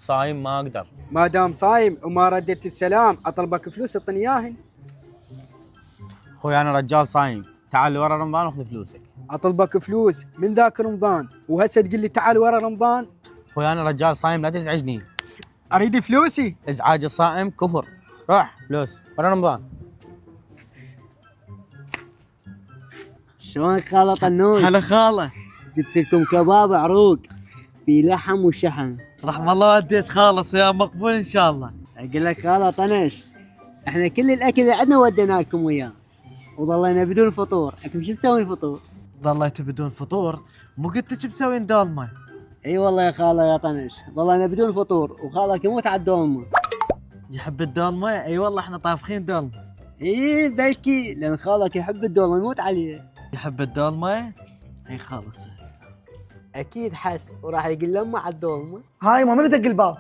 صايم ما اقدر. ما دام صايم وما رديت السلام اطلبك فلوس اعطني اياهن. اخوي انا رجال صايم، تعال ورا رمضان واخذ فلوسك. اطلبك فلوس من ذاك رمضان وهسه تقول لي تعال ورا رمضان؟ اخوي انا رجال صايم لا تزعجني. اريد فلوسي. ازعاج الصائم كفر. روح فلوس ورا رمضان. شلونك خالة طنوش؟ هلا خاله. جبت لكم كباب عروق في لحم وشحم. رحم الله والديك خاله، صيام مقبول ان شاء الله. اقول لك خالة طنش، احنا كل الاكل اللي عندنا ودينا لكم وياه وظلينا بدون فطور. انتم شو مسوين فطور؟ ظليتوا بدون فطور؟ مو قلت لك مسوين دولمه؟ اي والله يا خالة يا طنش، ظلينا بدون فطور وخالك يموت على الدوم. يحب الدولمه؟ اي والله احنا طابخين دولمه. اي بلكي لان خالك يحب الدوم يموت عليه. يحب الدولمه؟ اي خالص. اكيد حس وراح يقول لامه على الدوم. هاي ما من دق الباب.